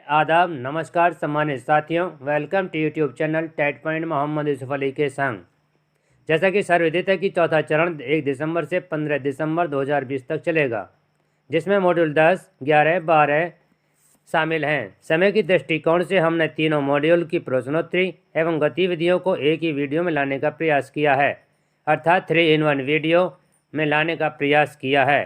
आदाब, नमस्कार सम्मानित साथियों, welcome to YouTube channel TET point Mohammad Yusuf Ali के संग। जैसा कि सर्वविदित है कि चौथा चरण 1 दिसंबर से 15 दिसंबर 2020 तक चलेगा, जिसमें मॉड्यूल 10, 11, 12 शामिल हैं। समय की दृष्टिकोण से हमने तीनों मॉड्यूल की प्रश्नोत्तरी एवं गतिविधियों को एक ही वीडियो में लाने का प्रयास किया है, अर्थात 3 in 1 वीडियो में लाने का प्रयास किया है।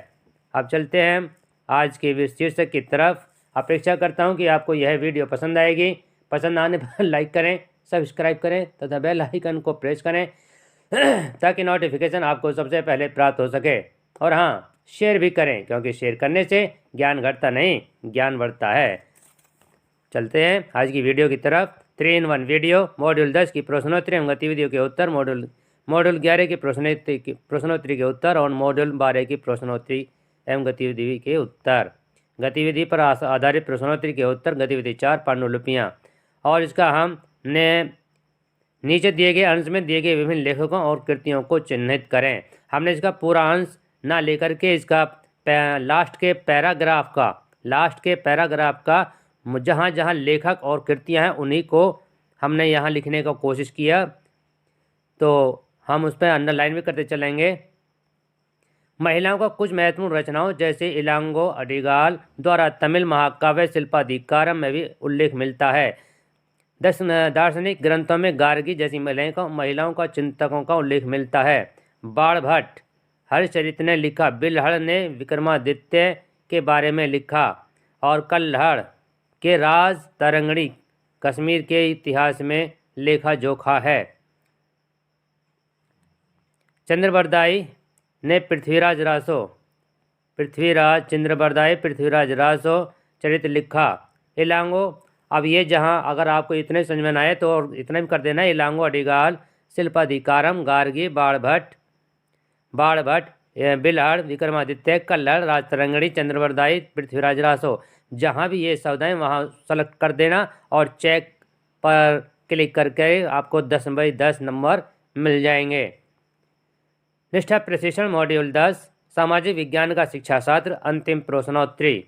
अब चलते हैं आज के शीर्षक की तरफ। अपेक्षा करता हूं कि आपको यह वीडियो पसंद आएगी। पसंद आने पर लाइक करें, सब्सक्राइब करें तथा बेल आइकन को प्रेस करें ताकि नोटिफिकेशन आपको सबसे पहले प्राप्त हो सके। और हाँ, शेयर भी करें, क्योंकि शेयर करने से ज्ञान घटता नहीं, ज्ञान बढ़ता है। चलते हैं आज की वीडियो की तरफ। 3 in 1 वीडियो, मॉड्यूल 10 की प्रश्नोत्तरी एवं गतिविधियों के उत्तर, मॉड्यूल 11 की प्रश्नोत्तरी के उत्तर और मॉड्यूल 12 की प्रश्नोत्तरी एवं गतिविधि के उत्तर। गतिविधि पर आधारित प्रश्नोत्तरी के उत्तर, गतिविधि 4 पांडुलिपियाँ। और इसका हमने नीचे दिए गए अंश में दिए गए विभिन्न लेखकों और कृतियों को चिन्हित करें। हमने इसका पूरा अंश ना लेकर के इसका लास्ट के पैराग्राफ का जहाँ जहाँ लेखक और कृतियाँ हैं उन्हीं को हमने यहाँ लिखने का कोशिश किया, तो हम उस पर अंडरलाइन भी करते चलेंगे। महिलाओं का कुछ महत्वपूर्ण रचनाओं जैसे इलांगो अडिगाल द्वारा तमिल महाकाव्य शिल्पाधिकारम में भी उल्लेख मिलता है। दार्शनिक ग्रंथों में गार्गी जैसी महिलाओं का चिंतकों का उल्लेख मिलता है। बाणभट्ट हरिचरित्र ने लिखा, बिल्हड़ ने विक्रमादित्य के बारे में लिखा और कल्हड़ के राज तरंगणी कश्मीर के इतिहास में लेखा जोखा है। चंद्रबरदाई ने पृथ्वीराज रासो चरित्र लिखा। इलांगो, अब ये जहाँ अगर आपको इतने समझ में आए तो और इतना भी कर देना। इलांगो अडिगाल शिल्पाधिकारम गार्गी बाणभट्ट बिल्हड़ विक्रमादित्य कल्हड़ राजतरंगिणी चंद्रबरदाई पृथ्वीराज रासो, जहाँ भी ये शब्द हैं वहाँ सेलेक्ट कर देना और चेक पर क्लिक करके आपको 10/10 नंबर मिल जाएंगे। निष्ठा प्रशिक्षण मॉड्यूल 10 सामाजिक विज्ञान का शिक्षा शास्त्र अंतिम प्रश्नोत्तरी।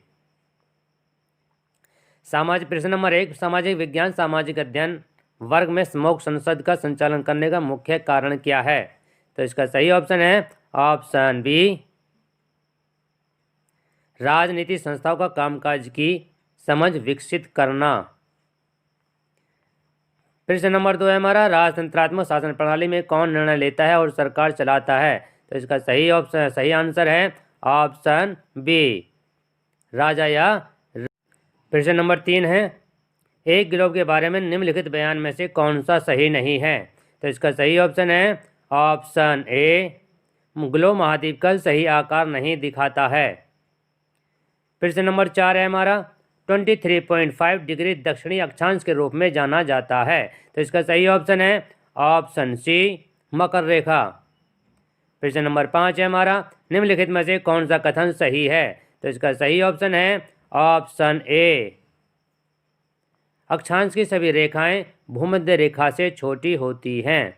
प्रश्न नंबर 1, सामाजिक विज्ञान सामाजिक अध्ययन वर्ग में समूह संसद का संचालन करने का मुख्य कारण क्या है? तो इसका सही ऑप्शन है ऑप्शन बी, राजनीति संस्थाओं का कामकाज की समझ विकसित करना। प्रश्न नंबर 2 है हमारा, राजतंत्रात्मक शासन प्रणाली में कौन निर्णय लेता है और सरकार चलाता है? तो इसका सही आंसर है ऑप्शन बी, राजा या। प्रश्न नंबर 3 है, एक ग्लोब के बारे में निम्नलिखित बयान में से कौन सा सही नहीं है? तो इसका सही ऑप्शन है ऑप्शन ए, ग्लोब महाद्वीप का सही आकार नहीं दिखाता है। प्रश्न नंबर 4 है हमारा, 23.5 डिग्री दक्षिणी अक्षांश के रूप में जाना जाता है। तो इसका सही ऑप्शन है ऑप्शन सी, मकर रेखा। प्रश्न नंबर 5 है हमारा, निम्नलिखित में से कौन सा कथन सही है? तो इसका सही ऑप्शन है ऑप्शन ए, अक्षांश की सभी रेखाएं भूमध्य रेखा से छोटी होती हैं।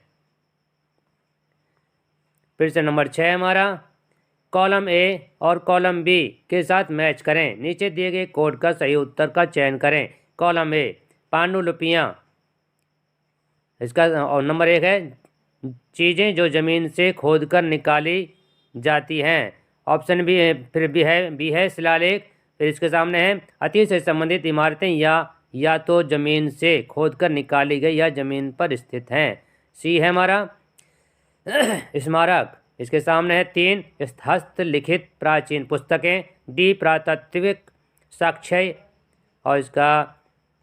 प्रश्न नंबर 6 हमारा, कॉलम ए और कॉलम बी के साथ मैच करें। नीचे दिए गए कोड का सही उत्तर का चयन करें। कॉलम ए, पांडुलिपियाँ। इसका और नंबर 1 है, चीज़ें जो ज़मीन से खोदकर निकाली जाती हैं। ऑप्शन बी है, फिर बी है शिलालेख। फिर इसके सामने है अतीत से संबंधित इमारतें या तो ज़मीन से खोदकर निकाली गई या ज़मीन पर स्थित हैं। सी है हमारा स्मारक। इसके सामने है 3 हस्तलिखित प्राचीन पुस्तकें। डी पुरातात्विक साक्ष्य। और इसका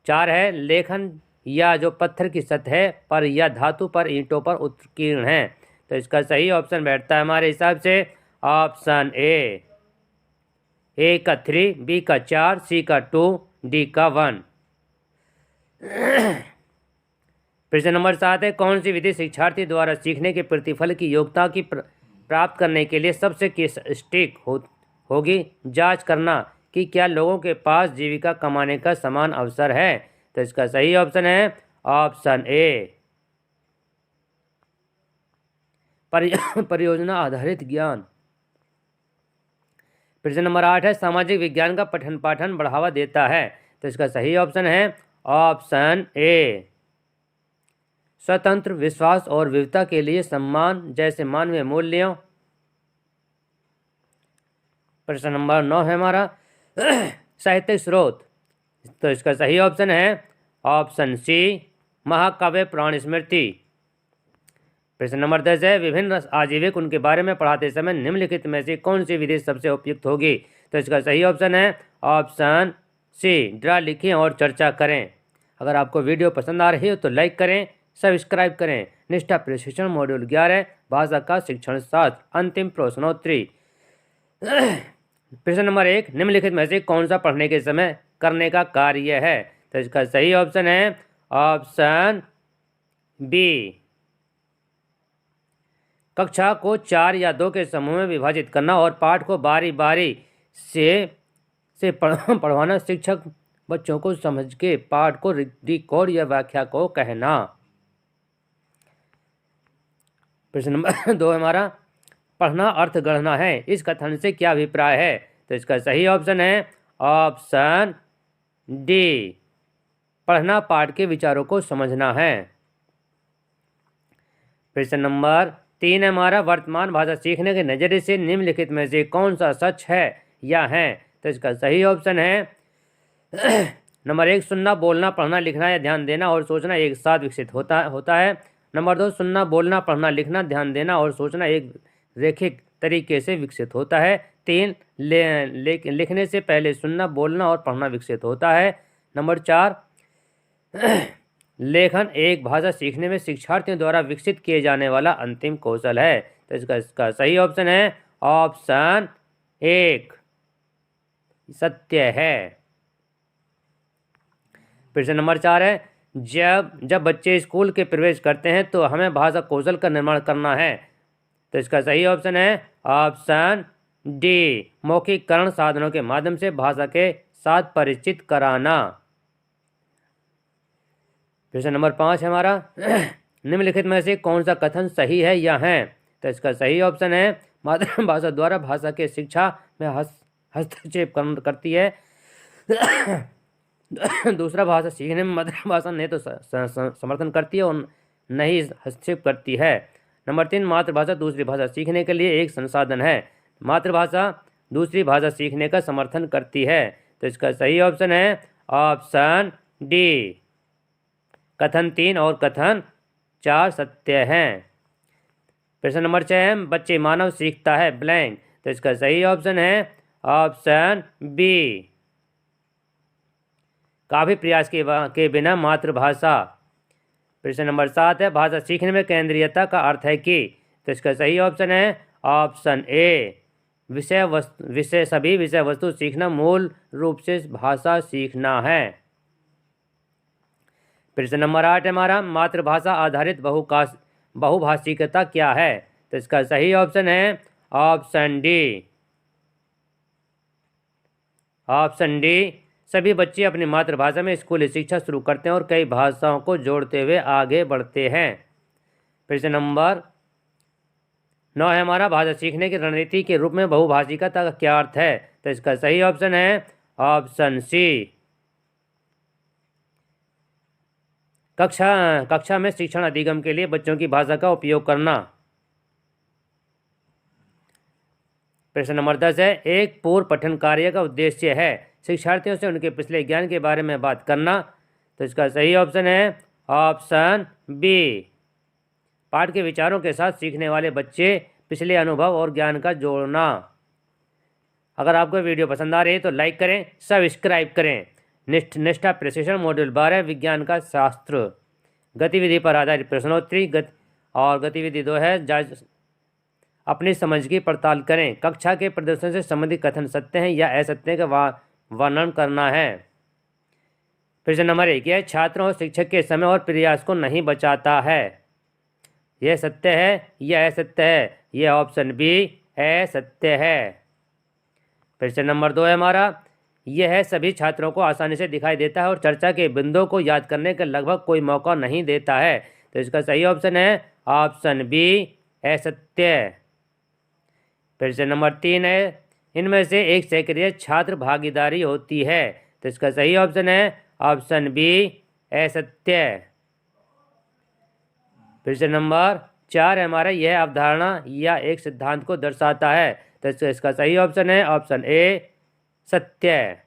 4 है लेखन या जो पत्थर की सतह पर या धातु पर ईंटों पर उत्कीर्ण है। तो इसका सही ऑप्शन बैठता है हमारे हिसाब से ऑप्शन ए का 3, बी का 4, सी का 2, डी का 1। प्रश्न नंबर 7 है, कौन सी विधि शिक्षार्थी द्वारा सीखने के प्रतिफल की योग्यता की प्राप्त करने के लिए सबसे स्टिक होगी? जांच करना कि क्या लोगों के पास जीविका कमाने का समान अवसर है। तो इसका सही ऑप्शन है ऑप्शन ए, परियोजना आधारित ज्ञान। प्रश्न नंबर 8 है, सामाजिक विज्ञान का पठन पाठन बढ़ावा देता है। तो इसका सही ऑप्शन है ऑप्शन ए। स्वतंत्र, विश्वास और विविधता के लिए सम्मान जैसे मानवीय मूल्यों। प्रश्न नंबर 9 है हमारा साहित्यिक स्रोत, तो इसका सही ऑप्शन है ऑप्शन सी महाकाव्य पुराण स्मृति। प्रश्न नंबर 10 है विभिन्न आजीविक उनके बारे में पढ़ाते समय निम्नलिखित में से कौन सी विधि सबसे उपयुक्त होगी, तो इसका सही ऑप्शन है ऑप्शन सी ड्रा लिखें और चर्चा करें। अगर आपको वीडियो पसंद आ रही हो तो लाइक करें, सब्सक्राइब करें। निष्ठा प्रशिक्षण मॉड्यूल 11 भाषा का शिक्षण शास्त्र अंतिम प्रश्नोत्तरी। प्रश्न नंबर 1 निम्नलिखित में से कौन सा पढ़ने के समय करने का कार्य है, तो इसका सही ऑप्शन है ऑप्शन बी। कक्षा को 4 या 2 के समूह में विभाजित करना और पाठ को बारी बारी से पढ़वाना। शिक्षक बच्चों को समझ के पाठ को रिकॉर्ड या व्याख्या को कहना। प्रश्न नंबर 2 हमारा पढ़ना अर्थ गढ़ना है, इस कथन से क्या अभिप्राय है, तो इसका सही ऑप्शन है ऑप्शन डी पढ़ना पाठ के विचारों को समझना है। प्रश्न नंबर 3 हमारा वर्तमान भाषा सीखने के नजरिए से निम्नलिखित में से कौन सा सच है या है, तो इसका सही ऑप्शन है नंबर 1 सुनना, बोलना, पढ़ना, लिखना या ध्यान देना और सोचना एक साथ विकसित होता है। नंबर 2 सुनना, बोलना, पढ़ना, लिखना, ध्यान देना और सोचना एक रैखिक तरीके से विकसित होता है। 3 लिखने से पहले सुनना, बोलना और पढ़ना विकसित होता है। नंबर 4 लेखन एक भाषा सीखने में शिक्षार्थियों द्वारा विकसित किए जाने वाला अंतिम कौशल है, तो इसका सही ऑप्शन है ऑप्शन 1 सत्य है। प्रश्न नंबर 4 है जब बच्चे स्कूल के प्रवेश करते हैं तो हमें भाषा कौशल का निर्माण करना है, तो इसका सही ऑप्शन है ऑप्शन डी मौखिककरण साधनों के माध्यम से भाषा के साथ परिचित कराना। प्रश्न नंबर 5 है हमारा निम्नलिखित में से कौन सा कथन सही है या है, तो इसका सही ऑप्शन है मातृभाषा द्वारा भाषा के शिक्षा में हस्तक्षेप करती है। दूसरा भाषा सीखने में मातृभाषा नहीं तो समर्थन करती है और नहीं हस्तक्षेप करती है। नंबर 3 मातृभाषा दूसरी भाषा सीखने के लिए एक संसाधन है, मातृभाषा दूसरी भाषा सीखने का समर्थन करती है, तो इसका सही ऑप्शन है ऑप्शन डी कथन 3 और कथन 4 सत्य हैं। प्रश्न नंबर 6 है बच्चे मानव सीखता है ब्लैंक, तो इसका सही ऑप्शन है ऑप्शन बी काफी प्रयास के बिना मातृभाषा। प्रश्न नंबर 7 है भाषा सीखने में केंद्रीयता का अर्थ है कि, तो इसका सही ऑप्शन है ऑप्शन ए सभी विषय वस्तु सीखना मूल रूप से भाषा सीखना है। प्रश्न नंबर 8 हमारा मातृभाषा आधारित बहुभाषिकता क्या है, तो इसका सही ऑप्शन है ऑप्शन डी सभी बच्चे अपनी मातृभाषा में स्कूली शिक्षा शुरू करते हैं और कई भाषाओं को जोड़ते हुए आगे बढ़ते हैं। प्रश्न नंबर 9 है हमारा भाषा सीखने की रणनीति के रूप में बहुभाषिकता का क्या अर्थ है, तो इसका सही ऑप्शन है ऑप्शन सी कक्षा में शिक्षण अधिगम के लिए बच्चों की भाषा का उपयोग करना। प्रश्न नंबर 10 है एक पूर्व पठन कार्य का उद्देश्य है शिक्षार्थियों से उनके पिछले ज्ञान के बारे में बात करना, तो इसका सही ऑप्शन है ऑप्शन बी पाठ के विचारों के साथ सीखने वाले बच्चे पिछले अनुभव और ज्ञान का जोड़ना। अगर आपको वीडियो पसंद आ रही है तो लाइक करें, सब्सक्राइब करें। निष्ठा प्रशिक्षण मॉड्यूल 12 विज्ञान का शास्त्र गतिविधि पर आधारित प्रश्नोत्तरी और गतिविधि 2 है अपनी समझ की पड़ताल करें। कक्षा के प्रदर्शन से संबंधित कथन सत्य हैं या असत्य का वर्णन करना है। प्रश्न नंबर 1 यह छात्रों और शिक्षक के समय और प्रयास को नहीं बचाता है, यह सत्य है या असत्य है, यह ऑप्शन बी असत्य है। प्रश्न नंबर 2 है हमारा यह सभी छात्रों को आसानी से दिखाई देता है और चर्चा के बिंदुओं को याद करने का लगभग कोई मौका नहीं देता है, तो इसका सही ऑप्शन है ऑप्शन बी असत्य। प्रश्न नंबर 3 है इनमें से एक सक्रिय छात्र भागीदारी होती है, तो इसका सही ऑप्शन है ऑप्शन बी असत्य। फिर से नंबर 4 है हमारा, यह अवधारणा या एक सिद्धांत को दर्शाता है, तो इसका सही ऑप्शन है ऑप्शन ए सत्य।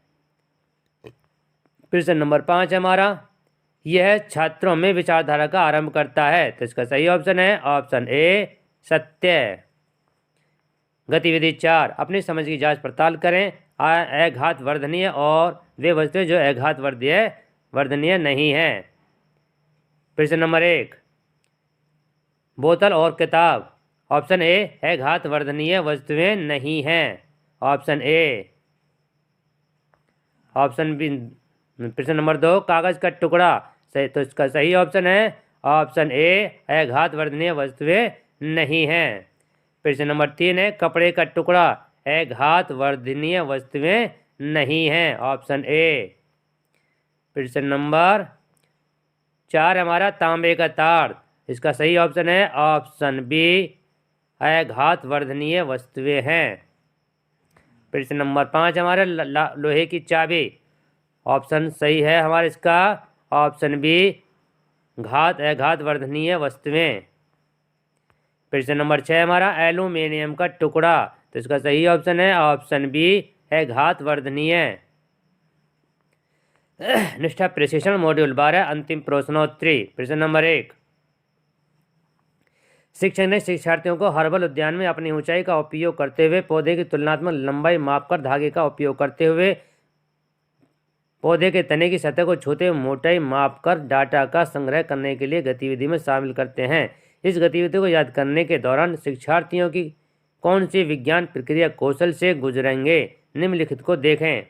फिर से नंबर 5 है हमारा, यह छात्रों में विचारधारा का आरंभ करता है, तो इसका सही ऑप्शन है ऑप्शन ए सत्य। गतिविधि 4, अपनी समझ की जांच पड़ताल करें। अघात वर्धनीय और वे वस्तुएं जो अघात वर्धनीय नहीं है। फिर से नंबर 1, बोतल और किताब, ऑप्शन ए अघात वर्धनीय वस्तुएं नहीं हैं, ऑप्शन ए। ऑप्शन बी, फिर से नंबर 2, कागज का टुकड़ा, सही, तो इसका सही ऑप्शन है ऑप्शन ए अघात वर्धनीय वस्तुएं नहीं हैं। फिर से नंबर 3 है, कपड़े का टुकड़ा अघात वर्धनीय वस्तुएं नहीं हैं, ऑप्शन ए। फिर से नंबर 4 हमारा, तांबे का तार, इसका सही ऑप्शन है ऑप्शन बी अघात वर्धनीय वस्तुएं हैं। फिर से नंबर 5 हमारा, लोहे की चाबी, ऑप्शन सही है हमारा इसका ऑप्शन बी अघात वर्धनीय वस्तुएं। फिर से नंबर 6 हमारा, एल्यूमिनियम का टुकड़ा, तो इसका सही ऑप्शन है ऑप्शन बी अघात वर्धनीय। निष्ठा प्रेसिशन मॉड्यूल 12 अंतिम प्रश्नोत्तरी। फिर से नंबर 1, शिक्षक ने शिक्षार्थियों को हर्बल उद्यान में अपनी ऊंचाई का उपयोग करते हुए पौधे की तुलनात्मक लंबाई मापकर धागे का उपयोग करते हुए पौधे के तने की सतह को छूते हुए मोटाई मापकर डाटा का संग्रह करने के लिए गतिविधि में शामिल करते हैं। इस गतिविधि को याद करने के दौरान शिक्षार्थियों की कौन सी विज्ञान प्रक्रिया कौशल से गुजरेंगे, निम्नलिखित को देखें।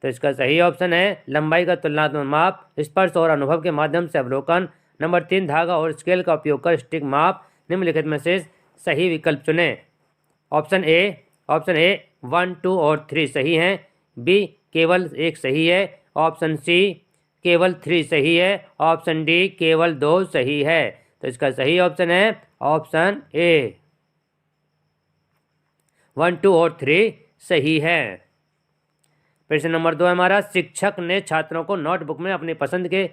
तो इसका सही ऑप्शन है लंबाई का तुलनात्मक माप, स्पर्श और अनुभव के माध्यम से अवलोकन। नंबर 3, धागा और स्केल का उपयोग कर स्टिक माप। निम्नलिखित में से सही विकल्प चुनें। ऑप्शन ए 1, 2 और 3 सही हैं। बी केवल 1 सही है। ऑप्शन सी केवल 3 सही है। ऑप्शन डी केवल 2 सही है। तो इसका सही ऑप्शन है ऑप्शन ए 1, 2 और 3 सही है। फिर से नंबर 2 हमारा, शिक्षक ने छात्रों को नोटबुक में अपनी पसंद के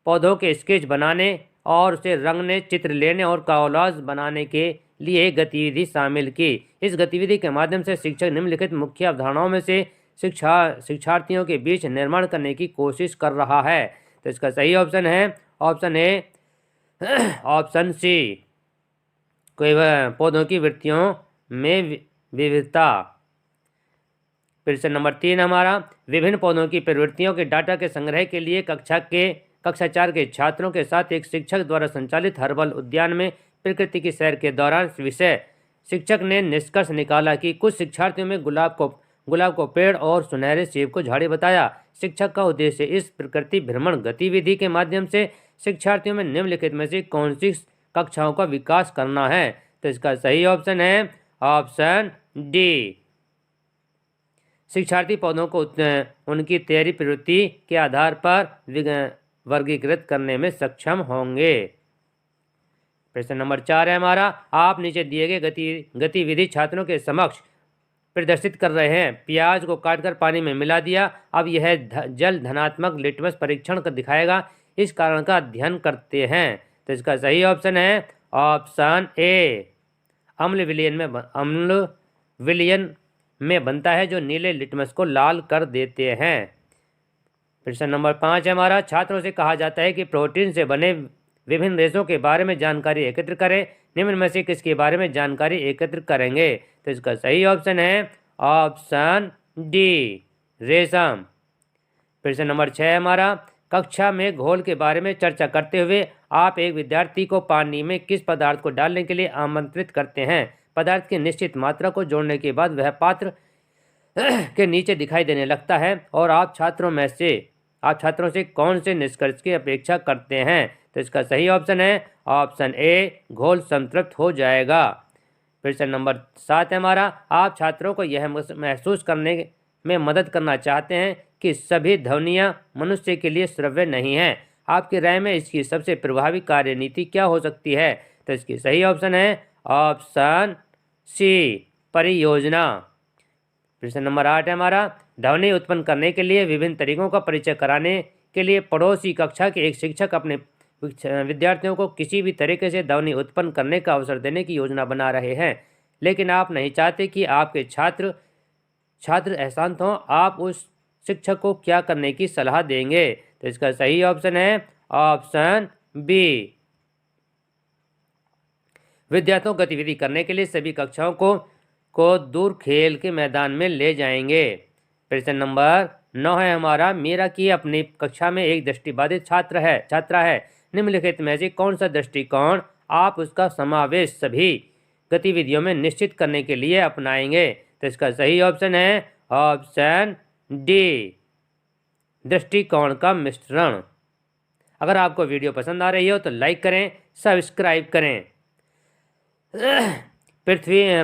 पौधों के स्केच बनाने और उसे रंगने, चित्र लेने और कॉलाज बनाने के लिए गतिविधि शामिल की। इस गतिविधि के माध्यम से शिक्षक निम्नलिखित मुख्य अवधारणाओं में से शिक्षार्थियों के बीच निर्माण करने की कोशिश कर रहा है। तो इसका सही ऑप्शन है ऑप्शन ए ऑप्शन सी पौधों की वृत्तियों में विविधता। फिर से नंबर 3 हमारा, विभिन्न पौधों की प्रवृत्तियों के डाटा के संग्रह के लिए कक्षा 4 के छात्रों के साथ एक शिक्षक द्वारा संचालित हर्बल उद्यान में प्रकृति की सैर के दौरान विषय शिक्षक ने निष्कर्ष निकाला कि कुछ शिक्षार्थियों में गुलाब को पेड़ और सुनहरे सेब को झाड़ी बताया। शिक्षक का उद्देश्य इस प्रकृति भ्रमण गतिविधि के माध्यम से शिक्षार्थियों में निम्नलिखित में से कौन सी कक्षाओं का विकास करना है। तो इसका सही ऑप्शन है ऑप्शन डी। शिक्षार्थी पौधों को उनकी तैयारी प्रवृत्ति के आधार पर वर्गीकृत करने में सक्षम होंगे। प्रश्न नंबर 4 है हमारा, आप नीचे दिए गए गतिविधि छात्रों के समक्ष प्रदर्शित कर रहे हैं। प्याज को काटकर पानी में मिला दिया। अब यह जल धनात्मक लिटमस परीक्षण कर दिखाएगा। इस कारण का अध्ययन करते हैं। तो इसका सही ऑप्शन है ऑप्शन ए अम्ल विलयन में बनता है जो नीले लिटमस को लाल कर देते हैं। प्रश्न नंबर 5 है हमारा, छात्रों से कहा जाता है कि प्रोटीन से बने विभिन्न रेशों के बारे में जानकारी एकत्र करें। निम्न में से किसके बारे में जानकारी एकत्र करेंगे। तो इसका सही ऑप्शन है ऑप्शन डी रेशम। प्रश्न नंबर 6 है हमारा, कक्षा में घोल के बारे में चर्चा करते हुए आप एक विद्यार्थी को पानी में किस पदार्थ को डालने के लिए आमंत्रित करते हैं। पदार्थ की निश्चित मात्रा को जोड़ने के बाद वह पात्र के नीचे दिखाई देने लगता है और आप छात्रों से कौन से निष्कर्ष की अपेक्षा करते हैं। तो इसका सही ऑप्शन है ऑप्शन ए घोल संतृप्त हो जाएगा। फिर से नंबर 7 है हमारा, आप छात्रों को यह महसूस करने में मदद करना चाहते हैं कि सभी ध्वनियाँ मनुष्य के लिए श्रव्य नहीं हैं। आपकी राय में इसकी सबसे प्रभावी कार्यनीति क्या हो सकती है। तो इसकी सही ऑप्शन है ऑप्शन सी परियोजना। प्रश्न नंबर 8 है हमारा, ध्वनि उत्पन्न करने के लिए विभिन्न तरीकों का परिचय कराने के लिए पड़ोसी कक्षा के एक शिक्षक अपने विद्यार्थियों को किसी भी तरीके से ध्वनि उत्पन्न करने का अवसर देने की योजना बना रहे हैं, लेकिन आप नहीं चाहते कि आपके छात्र अशांत हों। आप उस शिक्षक को क्या करने की सलाह देंगे? तो इसका सही ऑप्शन है ऑप्शन बी। विद्यार्थियों को गतिविधि करने के लिए सभी कक्षाओं को दूर खेल के मैदान में ले जाएंगे। प्रश्न नंबर 9 है हमारा, मीरा की अपनी कक्षा में एक दृष्टिबाधित छात्रा है। निम्नलिखित में से कौन सा दृष्टिकोण आप उसका समावेश सभी गतिविधियों में निश्चित करने के लिए अपनाएंगे? तो इसका सही ऑप्शन है ऑप्शन डी, दृष्टिकोण का मिश्रण। अगर आपको वीडियो पसंद आ रही हो तो लाइक करें, सब्सक्राइब करें।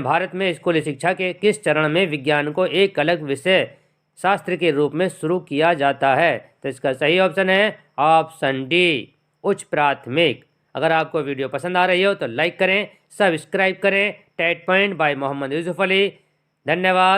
भारत में स्कूली शिक्षा के किस चरण में विज्ञान को एक अलग विषय शास्त्र के रूप में शुरू किया जाता है? तो इसका सही ऑप्शन है ऑप्शन डी, उच्च प्राथमिक। अगर आपको वीडियो पसंद आ रही हो तो लाइक करें, सब्सक्राइब करें। TET point by Mohammad Yusuf Ali. धन्यवाद।